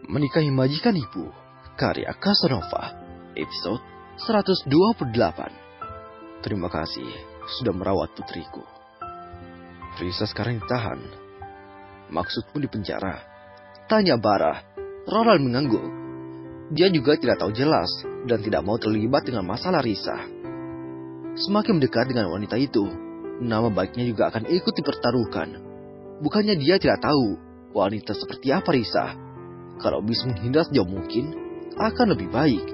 Menikahi Majikan Ibu, karya Casanova, episode 128. Terima kasih sudah merawat putriku. Risa sekarang ditahan. Maksudmu di penjara? Tanya Bara. Roland mengangguk. Dia juga tidak tahu jelas dan tidak mau terlibat dengan masalah Risa. Semakin mendekat dengan wanita itu, nama baiknya juga akan ikut dipertaruhkan. Bukannya dia tidak tahu wanita seperti apa Risa. Kalau bisa menghindar sejauh mungkin, akan lebih baik.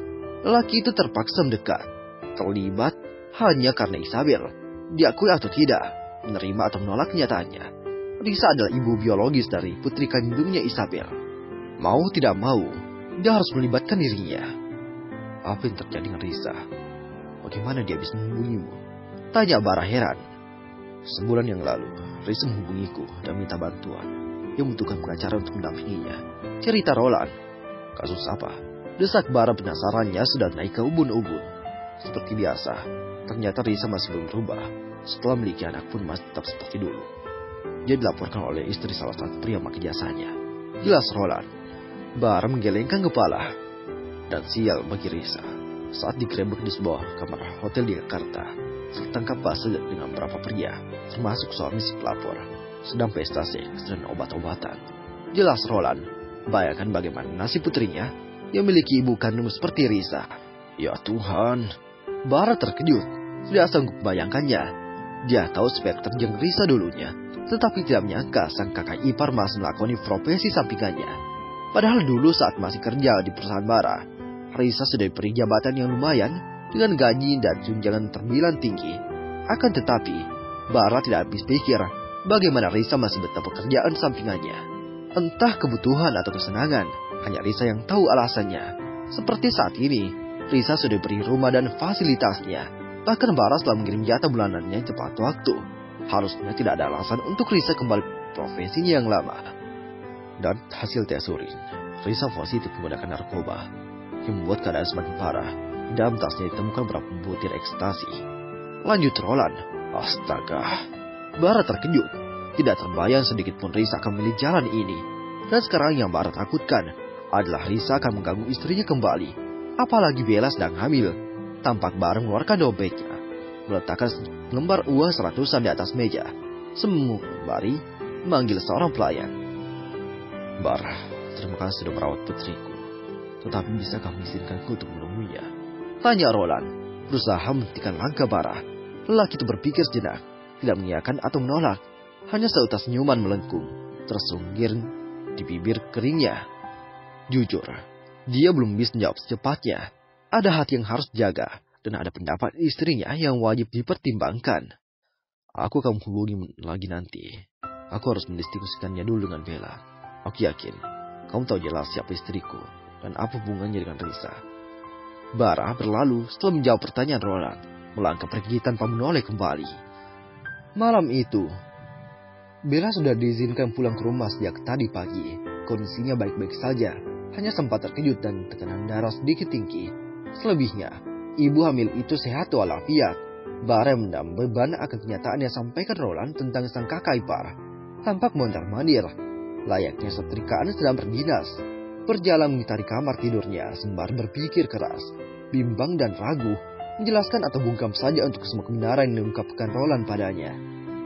Lelaki itu terpaksa mendekat, terlibat hanya karena Isabel. Diakui atau tidak, menerima atau menolak kenyataannya, Risa adalah ibu biologis dari putri kandungnya Isabel. Mau tidak mau, dia harus melibatkan dirinya. Apa yang terjadi dengan Risa? Bagaimana dia bisa menghubungimu? Tanya Bara heran. Sebulan yang lalu, Risa menghubungiku dan minta bantuan. Dia membutuhkan pengacara untuk mendampinginya. Cerita Roland. Kasus apa? Desak Bara, penasarannya sudah naik ke ubun-ubun. Seperti biasa, ternyata Risa masih belum berubah. Setelah memiliki anak pun masih tetap seperti dulu. Dia dilaporkan oleh istri salah satu pria pakai jasanya. Jelas Roland. Bara menggelengkan kepala. Dan sial bagi Risa. Saat digerebek di sebuah kamar hotel di Jakarta, tertangkap basah dengan beberapa pria, termasuk suami si pelapor, sedang pesta seks dan obat-obatan. Jelas Roland. Bayangkan bagaimana nasib putrinya yang memiliki ibu kandung seperti Risa. Ya Tuhan. Bara terkejut. Tidak sanggup bayangkannya. Dia tahu spek terjang Risa dulunya, tetapi tidak menyangka sang kakak ipar masih melakoni profesi sampingannya. Padahal dulu saat masih kerja di perusahaan Bara, Risa sudah diberi jabatan yang lumayan dengan gaji dan tunjangan terbilang tinggi. Akan tetapi, Bara tidak habis pikir bagaimana Risa masih betah pekerjaan sampingannya. Entah kebutuhan atau kesenangan, hanya Risa yang tahu alasannya. Seperti saat ini, Risa sudah diberi rumah dan fasilitasnya. Bahkan Bara telah mengirim jatah bulanannya tepat waktu. Harusnya tidak ada alasan untuk Risa kembali profesinya yang lama. Dan hasil tes urin, Risa positif menggunakan narkoba, yang membuat keadaan semakin parah. Di dalam tasnya ditemukan beberapa butir ekstasi. Lanjut Roland. Astaga. Bara terkejut. Tidak terbayang sedikit pun Risa akan memilih jalan ini. Dan sekarang yang Bara takutkan adalah Risa akan mengganggu istrinya kembali. Apalagi Bella sedang hamil. Tampak Bara mengeluarkan dompetnya, meletakkan lembar uang 100-an di atas meja, sembari memanggil seorang pelayan. Bara, terima kasih sudah merawat putriku. Tetapi bisakah mengizinkanku untuk menemuinya? Tanya Roland, berusaha menghentikan langkah Bara. Lelaki itu berpikir sejenak, tidak mengiyakan atau menolak. Hanya seutas senyuman melengkung, tersunggir di bibir keringnya. Jujur, dia belum bisa menjawab secepatnya. Ada hati yang harus dijaga, dan ada pendapat istrinya yang wajib dipertimbangkan. Aku akan menghubungi lagi nanti. Aku harus mendiskusikannya dulu dengan Bella. Aku yakin, kamu tahu jelas siapa istriku, dan apa hubungannya dengan Risa. Bara berlalu setelah menjawab pertanyaan Roland, melangkah pergi tanpa menoleh kembali. Malam itu, Bella sudah diizinkan pulang ke rumah sejak tadi pagi. Kondisinya baik-baik saja, hanya sempat terkejut dan tekanan darah sedikit tinggi. Selebihnya, ibu hamil itu sehat walafiat. Bara mendam beban akan kenyataan yang sampaikan Roland tentang sang kakak ipar. Tampak mondar-mandir, layaknya setrikaan sedang berdinas. Berjalan mengitari kamar tidurnya sembari berpikir keras, bimbang dan ragu, menjelaskan atau bungkam saja untuk semua kebenaran yang diungkapkan Roland padanya.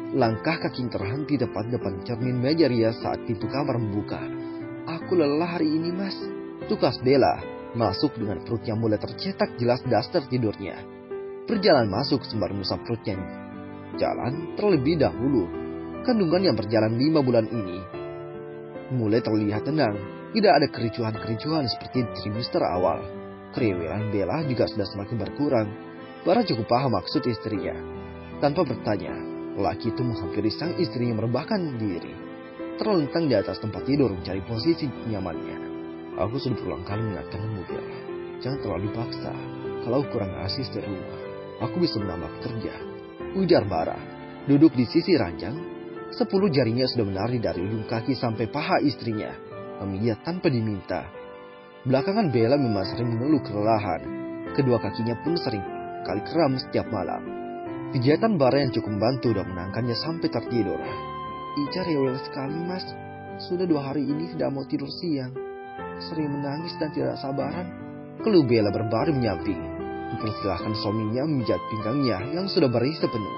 Langkah kaki terhenti tepat depan cermin meja rias saat pintu kamar membuka. Aku lelah hari ini mas, tukas Bella, masuk dengan perut yang mulai tercetak jelas daster tidurnya. Berjalan masuk sembari mengusap perutnya. Jalan terlebih dahulu. Kandungan yang berjalan 5 bulan ini mulai terlihat tenang. Tidak ada kericuhan-kericuhan seperti di trimester awal. Kerewelan Bella juga sudah semakin berkurang. Bara cukup paham maksud istrinya. Tanpa bertanya, lelaki itu menghampiri sang istri yang merebahkan diri, terlentang di atas tempat tidur mencari posisi nyamannya. Aku sudah berulang kali mengingatkanmu, Bella. Jangan terlalu dipaksa. Kalau kurang asis di rumah, aku bisa menambah kerja. Ujar Bara. Duduk di sisi ranjang, 10 jarinya sudah menari dari ujung kaki sampai paha istrinya, memijat tanpa diminta. Belakangan Bella memang sering mengeluh kelelahan. Kedua kakinya pun sering kali kram setiap malam. Pijatan Bara yang cukup membantu dan menangkannya sampai tertidur. Ica rewel sekali mas, sudah 2 hari ini tidak mau tidur siang. sering menangis dan tidak sabaran. Keluh Bella berbaring menyamping, mempersilahkan suaminya memijat pinggangnya yang sudah berisi penuh.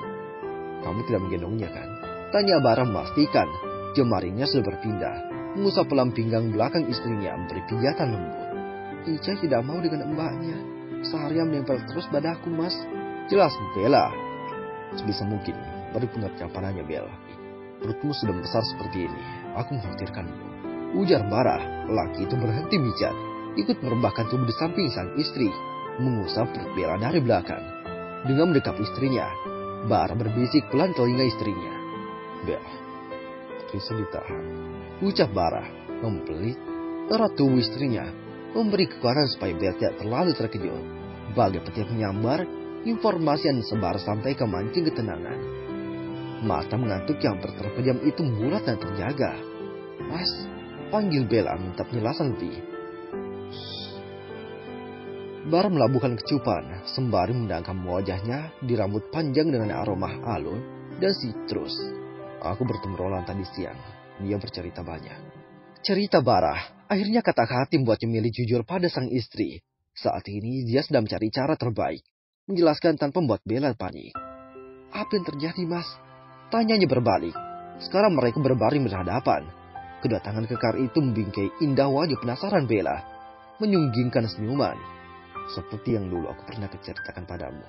Kamu tidak menggendongnya kan? Tanya Bara memastikan jemarinya sudah berpindah, mengusap pelan pinggang belakang istrinya memberi pijatan lembut. Ica tidak mau dengan mbaknya. Seharian menempel terus padaku, Mas. Jelas Bella. Sebisa mungkin beri pengertian padanya, Bella. Perutmu sudah besar seperti ini. Aku mengkhawatirkanmu. Ujar Bara. Lelaki itu berhenti mijat, ikut merebahkan tubuh di samping sang istri, mengusap perut Bella dari belakang. Dengan mendekap istrinya, Bara berbisik pelan telinga istrinya. Bella, Risa ditahan. Ucap Bara, mempelit erat tubuh istrinya, memberi kekuatan supaya Bella tidak terlalu terkejut. Bagai petir menyambar, informasi yang disebar sampai ke mancing ketenangan. Mata mengantuk yang terpejam itu bulat dan terjaga. Mas, panggil Bella minta penjelasan lebih. Bara melabuhkan kecupan sembari mendangkam wajahnya di rambut panjang dengan aroma alun dan sitrus. Aku bertemu Roland tadi siang. Dia bercerita banyak. Cerita Bara, akhirnya kata hati membuatnya milih jujur pada sang istri. Saat ini dia sedang mencari cara terbaik, menjelaskan tanpa membuat Bella panik. Apa yang terjadi, Mas? Tanyanya berbalik. Sekarang mereka berbaring berhadapan. Kedatangan kekar itu membingkai indah wajah penasaran Bella, menyunggingkan senyuman. Seperti yang dulu aku pernah ceritakan padamu.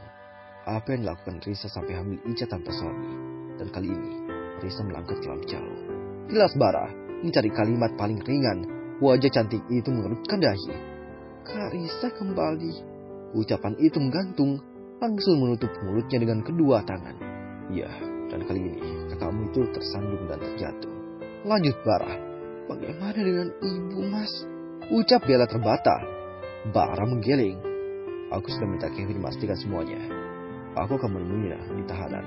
Apa yang dilakukan Risa sampai hamil Ica tanpa suami. Dan kali ini, Risa melangkah terlalu jauh. Jelas Bara mencari kalimat paling ringan. Wajah cantik itu mengerutkan dahi. Kak Risa kembali. Ucapan itu menggantung, langsung menutup mulutnya dengan kedua tangan. Ya, dan kali ini kakakmu itu tersandung dan terjatuh. Lanjut Bara. Bagaimana dengan ibu, Mas? Ucap Bella terbata. Bara menggeleng. Aku sudah minta Kevin memastikan semuanya. Aku akan menemuinya di tahanan.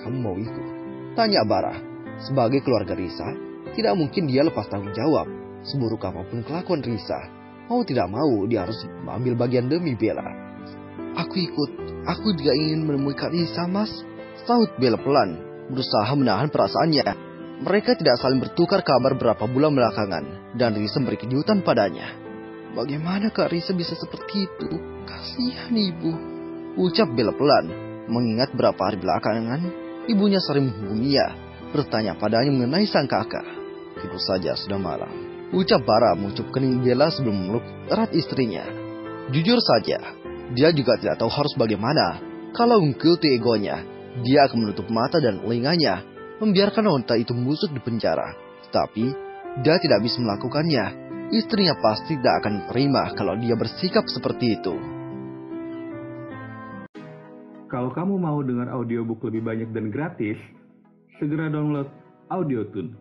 Kamu mau ikut? Tanya Bara. Sebagai keluarga Risa, tidak mungkin dia lepas tanggung jawab. Seburuk apapun kelakuan Risa, mau tidak mau dia harus mengambil bagian demi Bella. Aku ikut. Aku juga ingin menemui Kak Risa, Mas. Sahut Bella pelan, berusaha menahan perasaannya. Mereka tidak saling bertukar kabar berapa bulan belakangan, dan Risa memberi kejutan padanya. Bagaimana Kak Risa bisa seperti itu? Kasihan ibu. Ucap Bella pelan, mengingat berapa hari belakangan ibunya sering menghubunginya, bertanya padanya mengenai sang kakak. Tidur saja, sudah malam. Ucap Bara mengucup kening Bella sebelum memeluk erat istrinya. Jujur saja, dia juga tidak tahu harus bagaimana. Kalau mengikuti egonya, dia akan menutup mata dan telinganya, membiarkan wanita itu membusuk di penjara. Tapi dia tidak bisa melakukannya. Istrinya pasti tidak akan terima kalau dia bersikap seperti itu. Kalau kamu mau dengar audiobook lebih banyak dan gratis, segera download Audiotune.